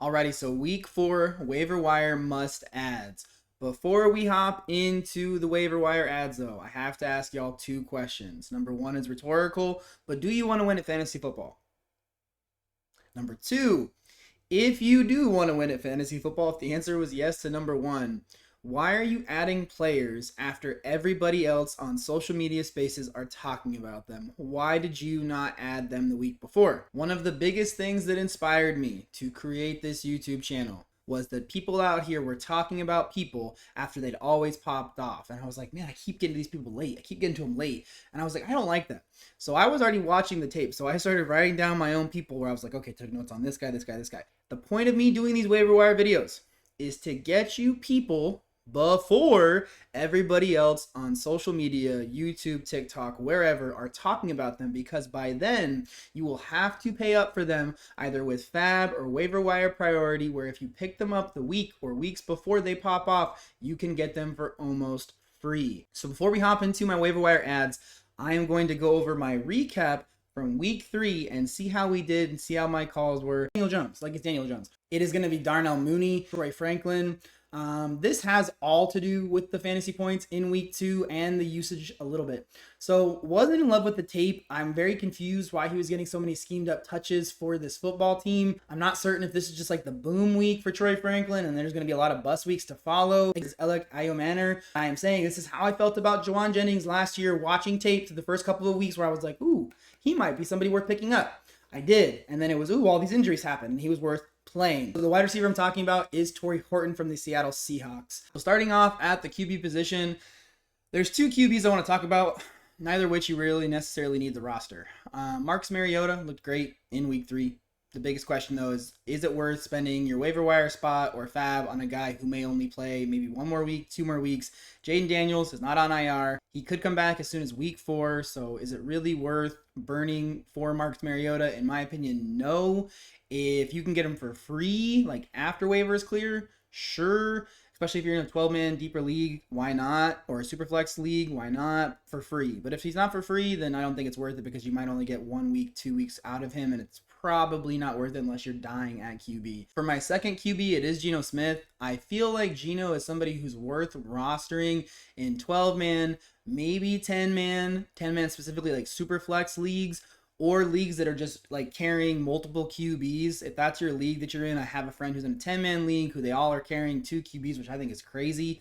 Alrighty, so week 4 waiver wire must adds. Before we hop into the waiver wire ads, though, I have to ask y'all 2 questions. Number 1 is rhetorical, but do you want to win at fantasy football? Number 2, if you do want to win at fantasy football, if the answer was yes to number 1, why are you adding players after everybody else on social media spaces are talking about them? Why did you not add them the week before? One of the biggest things that inspired me to create this YouTube channel was that people out here were talking about people after they'd always popped off. And I was like, man, I keep getting to these people late. I keep getting to them late. And I was like, I don't like that. So I was already watching the tape. So I started writing down my own people where I was like, okay, took notes on this guy, this guy, this guy. The point of me doing these waiver wire videos is to get you people before everybody else on social media, YouTube, TikTok, wherever are talking about them, because by then you will have to pay up for them either with fab or waiver wire priority, where if you pick them up the week or weeks before they pop off, you can get them for almost free. So before we hop into my waiver wire ads, I am going to go over my recap from week 3 and see how we did and see how my calls were. Daniel Jones, like it's Daniel Jones. It is going to be Darnell Mooney, Troy Franklin. This has all to do with the fantasy points in week 2 and the usage a little bit. So wasn't in love with the tape. I'm very confused why he was getting so many schemed up touches for this football team. I'm not certain if this is just like the boom week for Troy Franklin and there's going to be a lot of bust weeks to follow. It's Alec Ayomanor. I am saying this is how I felt about Juwan Jennings last year, watching tape to the first couple of weeks where I was like, ooh, he might be somebody worth picking up. I did. And then it was, ooh, all these injuries happened and he was worth playing. So the wide receiver I'm talking about is Torrey Horton from the Seattle Seahawks. So starting off at the QB position, there's 2 QBs I want to talk about, neither of which you really necessarily need the roster. Marcus Mariota looked great in week 3. The biggest question though is it worth spending your waiver wire spot or fab on a guy who may only play maybe 1 more week, 2 more weeks? Jaden Daniels is not on IR. He could come back as soon as week 4. So is it really worth burning for Marcus Mariota? In my opinion, no. If you can get him for free, like after waivers clear, sure. Especially if you're in a 12-man deeper league, why not? Or a super flex league, why not? For free. But if he's not for free, then I don't think it's worth it, because you might only get 1 week, 2 weeks out of him, and it's probably not worth it unless you're dying at QB. For my second QB, it is Geno Smith. I feel like Geno is somebody who's worth rostering in 12-man, maybe 10-man specifically, like super flex leagues, or leagues that are just like carrying multiple QBs. If that's your league that you're in, I have a friend who's in a 10-man league who they all are carrying 2 QBs, which I think is crazy.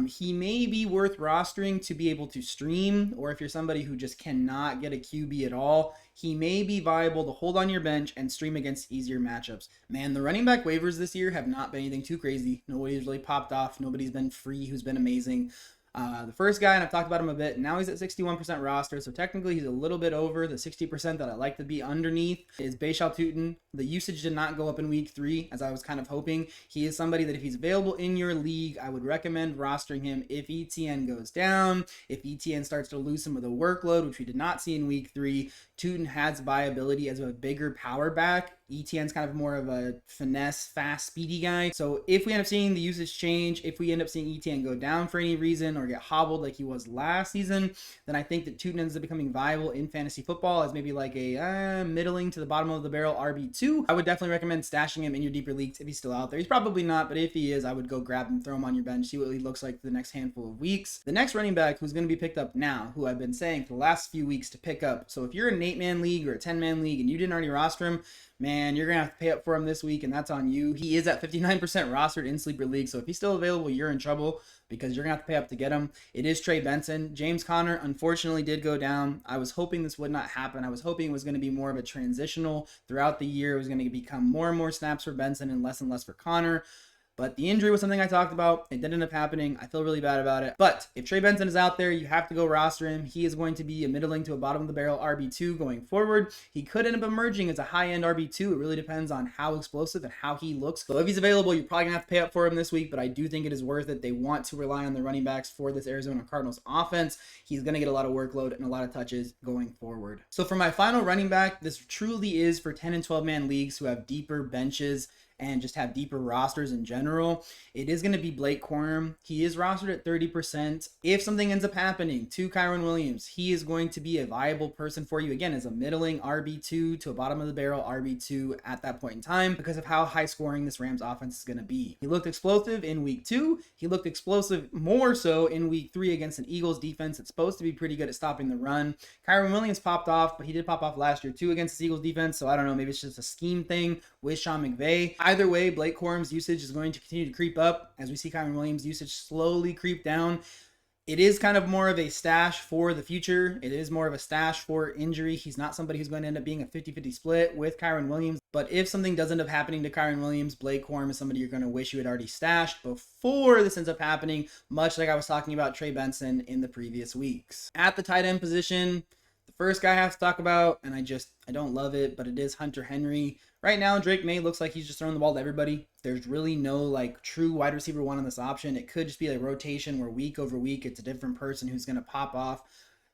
He may be worth rostering to be able to stream, or if you're somebody who just cannot get a QB at all, he may be viable to hold on your bench and stream against easier matchups. Man, the running back waivers this year have not been anything too crazy. Nobody's really popped off. Nobody's been free who's been amazing. The first guy, and I've talked about him a bit, now he's at 61% roster, so technically he's a little bit over the 60% that I like to be underneath, is Baishal Tutin. The usage did not go up in week 3, as I was kind of hoping. He is somebody that if he's available in your league, I would recommend rostering him if ETN goes down, if ETN starts to lose some of the workload, which we did not see in week 3. Tutin has viability as a bigger power back. ETN's kind of more of a finesse, fast, speedy guy. So if we end up seeing the usage change, if we end up seeing ETN go down for any reason or get hobbled like he was last season, then I think that Tutin ends up becoming viable in fantasy football as maybe like a middling to the bottom of the barrel RB2. I would definitely recommend stashing him in your deeper leagues if he's still out there. He's probably not, but if he is, I would go grab him, throw him on your bench, see what he looks like for the next handful of weeks. The next running back who's going to be picked up now, who I've been saying for the last few weeks to pick up. So if you're in an 8-man league or a 10-man league and you didn't already roster him, man, you're going to have to pay up for him this week, and that's on you. He is at 59% rostered in Sleeper League, so if he's still available, you're in trouble because you're going to have to pay up to get him. It is Trey Benson. James Conner, unfortunately, did go down. I was hoping this would not happen. I was hoping it was going to be more of a transitional throughout the year. It was going to become more and more snaps for Benson and less for Conner. But the injury was something I talked about. It did end up happening. I feel really bad about it. But if Trey Benson is out there, you have to go roster him. He is going to be a middling to a bottom of the barrel RB2 going forward. He could end up emerging as a high-end RB2. It really depends on how explosive and how he looks. So if he's available, you're probably going to have to pay up for him this week, but I do think it is worth it. They want to rely on the running backs for this Arizona Cardinals offense. He's going to get a lot of workload and a lot of touches going forward. So for my final running back, this truly is for 10 and 12-man leagues who have deeper benches and just have deeper rosters in general, it is going to be Blake Corum. He is rostered at 30%. If something ends up happening to Kyren Williams, he is going to be a viable person for you, again, as a middling RB2 to a bottom of the barrel RB2 at that point in time because of how high scoring this Rams offense is going to be. He looked explosive in week 2. He looked explosive more so in week 3 against an Eagles defense that's supposed to be pretty good at stopping the run. Kyren Williams popped off, but he did pop off last year too against the Eagles defense, so I don't know, maybe it's just a scheme thing with Sean McVay. Either way, Blake Corum's usage is going to continue to creep up as we see Kyren Williams' usage slowly creep down. It is kind of more of a stash for the future. It is more of a stash for injury. He's not somebody who's going to end up being a 50-50 split with Kyren Williams. But if something does end up happening to Kyren Williams, Blake Corum is somebody you're going to wish you had already stashed before this ends up happening, much like I was talking about Trey Benson in the previous weeks. At the tight end position, the first guy I have to talk about, and I don't love it, but it is Hunter Henry. Right now, Drake May looks like he's just throwing the ball to everybody. There's really no like true wide receiver one on this option. It could just be a rotation where week over week, it's a different person who's going to pop off.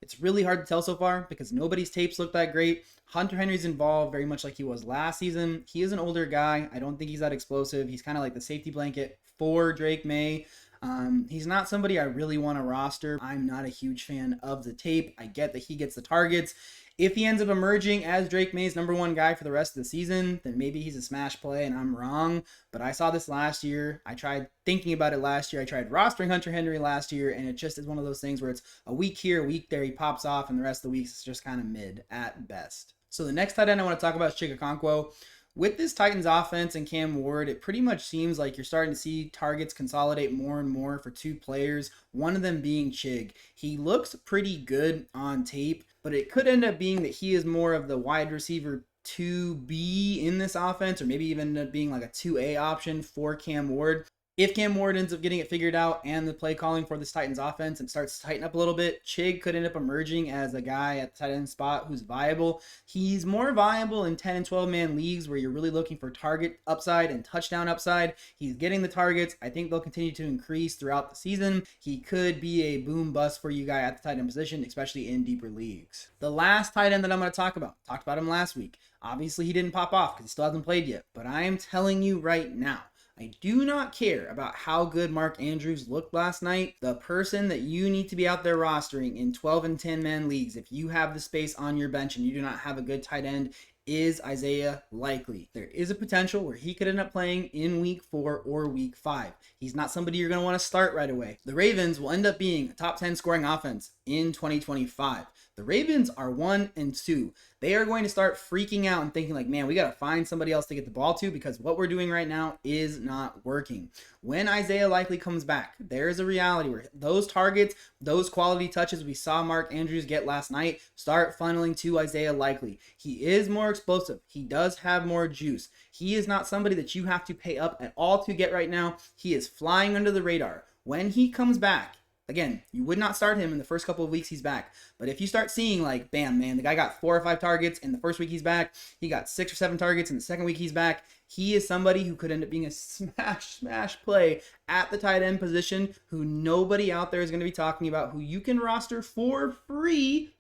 It's really hard to tell so far because nobody's tapes look that great. Hunter Henry's involved very much like he was last season. He is an older guy. I don't think he's that explosive. He's kind of like the safety blanket for Drake May. He's not somebody I really want to roster. I'm not a huge fan of the tape. I get that he gets the targets. If he ends up emerging as Drake May's number one guy for the rest of the season, then maybe he's a smash play and I'm wrong. But I saw this last year. I tried thinking about it last year. I tried rostering Hunter Henry last year, and it just is one of those things where it's a week here, a week there, he pops off, and the rest of the weeks it's just kind of mid at best. So the next tight end I want to talk about is Chig Okonkwo. With this Titans offense and Cam Ward, it pretty much seems like you're starting to see targets consolidate more and more for two players, one of them being Chig. He looks pretty good on tape, but it could end up being that he is more of the wide receiver 2B in this offense, or maybe even end up being like a 2A option for Cam Ward. If Cam Ward ends up getting it figured out and the play calling for this Titans offense and starts to tighten up a little bit, Chig could end up emerging as a guy at the tight end spot who's viable. He's more viable in 10 and 12 man leagues where you're really looking for target upside and touchdown upside. He's getting the targets. I think they'll continue to increase throughout the season. He could be a boom bust for you guy at the tight end position, especially in deeper leagues. The last tight end that I'm going to talked about him last week. Obviously he didn't pop off because he still hasn't played yet, but I am telling you right now, I do not care about how good Mark Andrews looked last night. The person that you need to be out there rostering in 12 and 10 man leagues, if you have the space on your bench and you do not have a good tight end, is Isaiah Likely. There is a potential where he could end up playing in week 4 or week 5. He's not somebody you're going to want to start right away. The Ravens will end up being a top 10 scoring offense in 2025. The Ravens are 1 and 2. They are going to start freaking out and thinking like, man, we got to find somebody else to get the ball to because what we're doing right now is not working. When Isaiah Likely comes back, there's a reality where those targets, those quality touches we saw Mark Andrews get last night start funneling to Isaiah Likely. He is more explosive. He does have more juice. He is not somebody that you have to pay up at all to get right now. He is flying under the radar. When he comes back, again, you would not start him in the first couple of weeks he's back. But if you start seeing like, bam, man, the guy got 4 or 5 targets in the first week he's back. He got 6 or 7 targets in the second week he's back. He is somebody who could end up being a smash play at the tight end position, who nobody out there is going to be talking about, who you can roster for free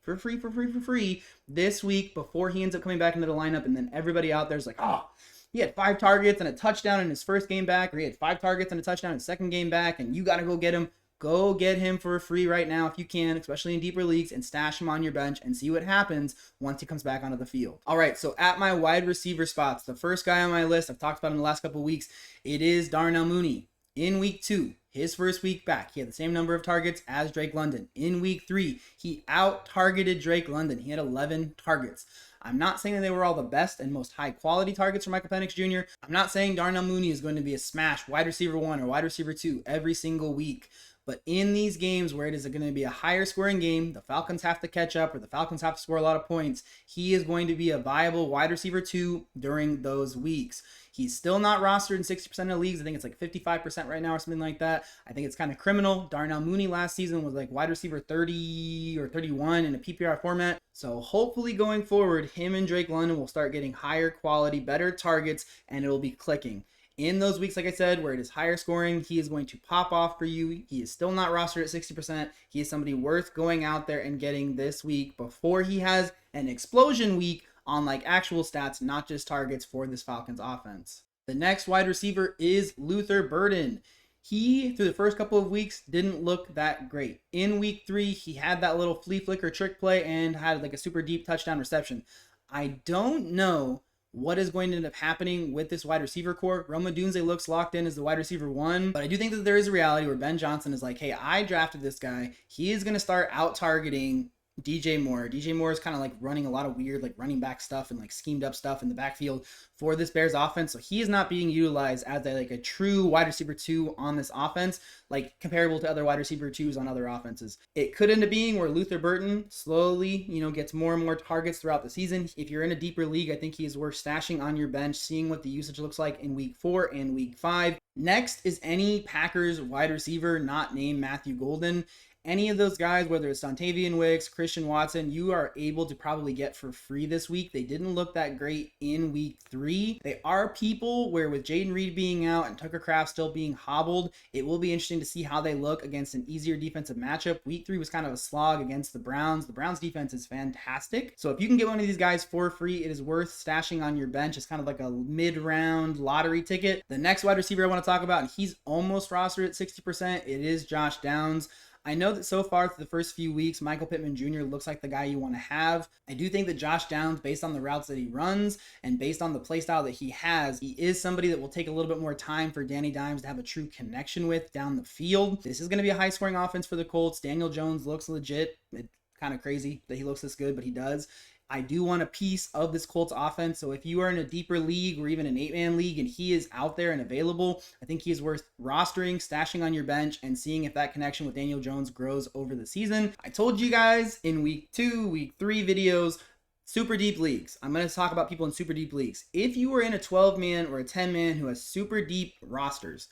this week before he ends up coming back into the lineup. And then everybody out there is like, oh, he had 5 targets and a touchdown in his first game back, or he had 5 targets and a touchdown in his second game back, and you got to go get him. Go get him for free right now if you can, especially in deeper leagues, and stash him on your bench and see what happens once he comes back onto the field. All right, so at my wide receiver spots, the first guy on my list, I've talked about in the last couple of weeks, it is Darnell Mooney. In week 2, his first week back, he had the same number of targets as Drake London. In week 3, he out-targeted Drake London. He had 11 targets. I'm not saying that they were all the best and most high-quality targets for Michael Penix Jr. I'm not saying Darnell Mooney is going to be a smash wide receiver 1 or wide receiver 2 every single week. But in these games where it is going to be a higher scoring game, the Falcons have to catch up or the Falcons have to score a lot of points, he is going to be a viable wide receiver 2 during those weeks. He's still not rostered in 60% of leagues. I think it's like 55% right now or something like that. I think it's kind of criminal. Darnell Mooney last season was like wide receiver 30 or 31 in a PPR format. So hopefully going forward, him and Drake London will start getting higher quality, better targets, and it'll be clicking. In those weeks, like I said, where it is higher scoring, he is going to pop off for you. He is still not rostered at 60%. He is somebody worth going out there and getting this week before he has an explosion week on like actual stats, not just targets for this Falcons offense. The next wide receiver is Luther Burden. He, through the first couple of weeks, didn't look that great. In week 3, he had that little flea flicker trick play and had like a super deep touchdown reception. I don't know what is going to end up happening with this wide receiver core. Rome Odunze looks locked in as the wide receiver 1, but I do think that there is a reality where Ben Johnson is like, hey, I drafted this guy. He is going to start out targeting DJ Moore. DJ Moore is kind of like running a lot of weird like running back stuff and like schemed up stuff in the backfield for this Bears offense. So he is not being utilized as a true wide receiver 2 on this offense, like comparable to other wide receiver 2s on other offenses. It could end up being where Luther Burden slowly, gets more and more targets throughout the season. If you're in a deeper league, I think he is worth stashing on your bench, seeing what the usage looks like in week 4 and week 5. Next is any Packers wide receiver not named Matthew Golden. Any of those guys, whether it's Dontavian Wicks, Christian Watson, you are able to probably get for free this week. They didn't look that great in week 3. They are people where with Jaden Reed being out and Tucker Kraft still being hobbled, it will be interesting to see how they look against an easier defensive matchup. Week 3 was kind of a slog against the Browns. The Browns defense is fantastic. So if you can get one of these guys for free, it is worth stashing on your bench. It's kind of like a mid-round lottery ticket. The next wide receiver I want to talk about, and he's almost rostered at 60%, it is Josh Downs. I know that so far through the first few weeks, Michael Pittman Jr. looks like the guy you want to have. I do think that Josh Downs, based on the routes that he runs and based on the play style that he has, he is somebody that will take a little bit more time for Danny Dimes to have a true connection with down the field. This is going to be a high-scoring offense for the Colts. Daniel Jones looks legit. It's kind of crazy that he looks this good, but he does. I do want a piece of this Colts offense. So if you are in a deeper league or even an 8-man league and he is out there and available, I think he is worth rostering, stashing on your bench, and seeing if that connection with Daniel Jones grows over the season. I told you guys in week 2, week 3 videos, super deep leagues. I'm going to talk about people in super deep leagues. If you are in a 12-man or a 10-man who has super deep rosters,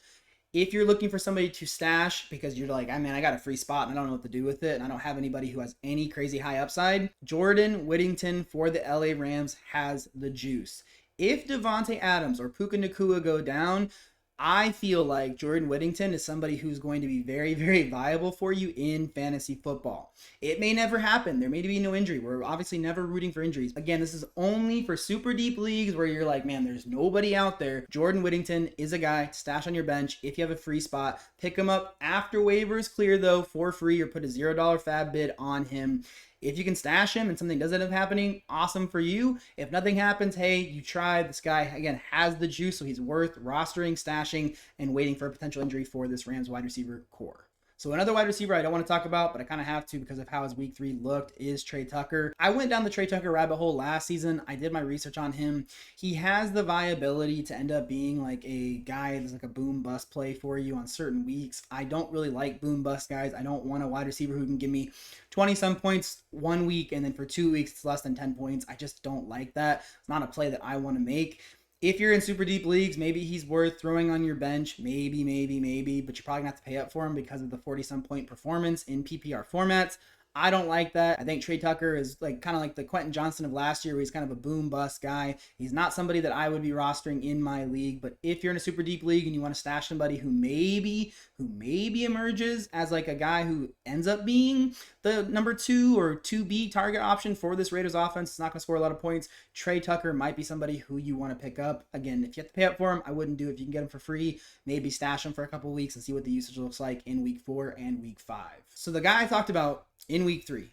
if you're looking for somebody to stash because you're like, I got a free spot and I don't know what to do with it and I don't have anybody who has any crazy high upside, Jordan Whittington for the LA Rams has the juice. If Devontae Adams or Puka Nacua go down, I feel like Jordan Whittington is somebody who's going to be very, very viable for you in fantasy football. It may never happen. There may be no injury. We're obviously never rooting for injuries. Again, this is only for super deep leagues where you're like, man, there's nobody out there. Jordan Whittington is a guy to stash on your bench. If you have a free spot, pick him up after waivers clear though for free or put a $0 fab bid on him. If you can stash him and something does end up happening, awesome for you. If nothing happens, hey, you tried. This guy, again, has the juice, so he's worth rostering, stashing, and waiting for a potential injury for this Rams wide receiver core. So another wide receiver I don't want to talk about, but I kind of have to because of how his week 3 looked, is Trey Tucker. I went down the Trey Tucker rabbit hole last season. I did my research on him. He has the viability to end up being like a guy that's like a boom bust play for you on certain weeks. I don't really like boom bust guys. I don't want a wide receiver who can give me 20 some points 1 week and then for 2 weeks it's less than 10 points. I just don't like that. It's not a play that I want to make. If you're in super deep leagues, maybe he's worth throwing on your bench. Maybe, but you're probably going to have to pay up for him because of the 40-some point performance in PPR formats. I don't like that. I think Trey Tucker is like kind of like the Quentin Johnston of last year, where he's kind of a boom bust guy. He's not somebody that I would be rostering in my league, but if you're in a super deep league and you want to stash somebody who maybe emerges as like a guy who ends up being the number 2 or 2B target option for this Raiders offense, it's not going to score a lot of points. Trey Tucker might be somebody who you want to pick up. Again, if you have to pay up for him, I wouldn't do it. If you can get him for free, maybe stash him for a couple of weeks and see what the usage looks like in week 4 and week 5. So the guy I talked about in week 3,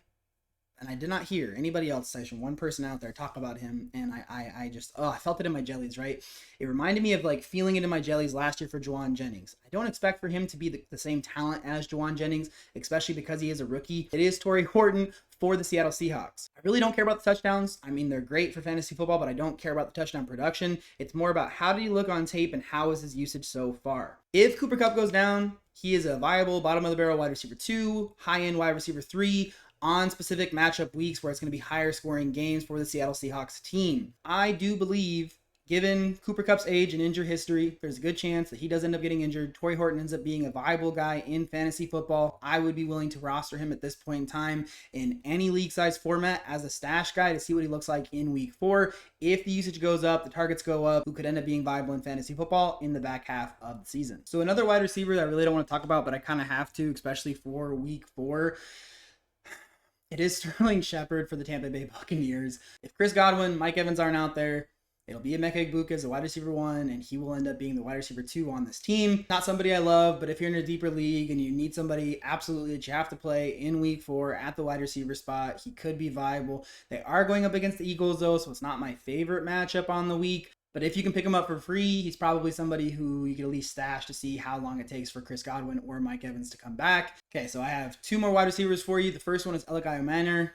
and I did not hear anybody else, session one person out there talk about him, and I just, I felt it in my jellies, right? It reminded me of like feeling it in my jellies last year for Juwan Jennings. I don't expect for him to be the same talent as Juwan Jennings, especially because he is a rookie. It is Torrey Horton for the Seattle Seahawks. I really don't care about the touchdowns. I mean, they're great for fantasy football, but I don't care about the touchdown production. It's more about how did he look on tape and how is his usage so far. If Cooper Kupp goes down, he is a viable bottom of the barrel wide receiver 2, high-end wide receiver 3, on specific matchup weeks where it's going to be higher scoring games for the Seattle Seahawks team. I do believe, given Cooper Kupp's age and injury history, there's a good chance that he does end up getting injured. Torrey Horton ends up being a viable guy in fantasy football. I would be willing to roster him at this point in time in any league size format as a stash guy to see what he looks like in week 4. If the usage goes up, the targets go up, who could end up being viable in fantasy football in the back half of the season. So another wide receiver that I really don't want to talk about, but I kind of have to, especially for week 4, it is Sterling Shepard for the Tampa Bay Buccaneers. If Chris Godwin, Mike Evans aren't out there, It'll be Emeka Egbuka as a wide receiver 1, and he will end up being the wide receiver 2 on this team. Not somebody I love, but if you're in a deeper league and you need somebody absolutely that you have to play in week 4 at the wide receiver spot, he could be viable. They are going up against the Eagles though, so it's not my favorite matchup on the week. But if you can pick him up for free, he's probably somebody who you can at least stash to see how long it takes for Chris Godwin or Mike Evans to come back. Okay, so I have 2 more wide receivers for you. The first one is Elikai Manor.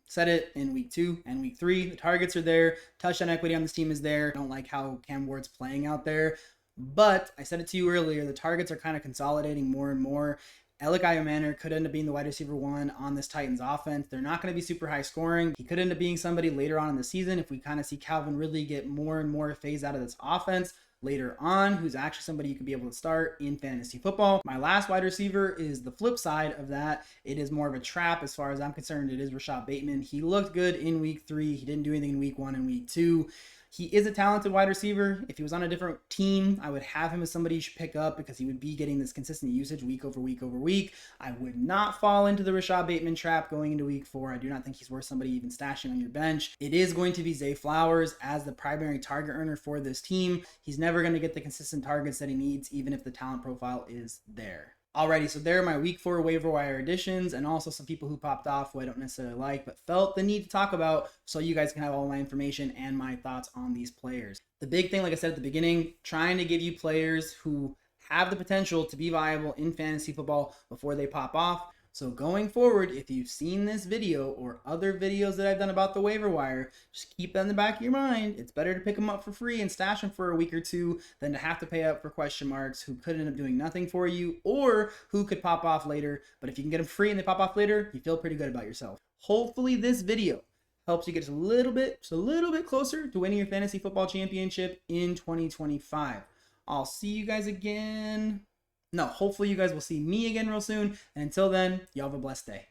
Said it in week 2 and week 3. The targets are there. Touchdown equity on this team is there. I don't like how Cam Ward's playing out there. But I said it to you earlier, the targets are kind of consolidating more and more. Elikai Manor could end up being the wide receiver 1 on this Titans offense. They're not going to be super high scoring. He could end up being somebody later on in the season if we kind of see Calvin Ridley get more and more phased out of this offense later on, who's actually somebody you could be able to start in fantasy football. My last wide receiver is the flip side of that. It is more of a trap as far as I'm concerned. It is Rashad Bateman. He looked good in week 3. He didn't do anything in week 1 and week 2. He is a talented wide receiver. If he was on a different team, I would have him as somebody you should pick up because he would be getting this consistent usage week over week over week. I would not fall into the Rashad Bateman trap going into week 4. I do not think he's worth somebody even stashing on your bench. It is going to be Zay Flowers as the primary target earner for this team. He's never going to get the consistent targets that he needs, even if the talent profile is there. Alrighty, so there are my week 4 waiver wire additions and also some people who popped off who I don't necessarily like but felt the need to talk about so you guys can have all my information and my thoughts on these players. The big thing, like I said at the beginning, trying to give you players who have the potential to be viable in fantasy football before they pop off. So going forward, if you've seen this video or other videos that I've done about the waiver wire, just keep that in the back of your mind. It's better to pick them up for free and stash them for a week or 2 than to have to pay up for question marks who could end up doing nothing for you or who could pop off later. But if you can get them free and they pop off later, you feel pretty good about yourself. Hopefully this video helps you get just a little bit closer to winning your fantasy football championship in 2025. I'll see you guys again. No, hopefully you guys will see me again real soon. And until then, y'all have a blessed day.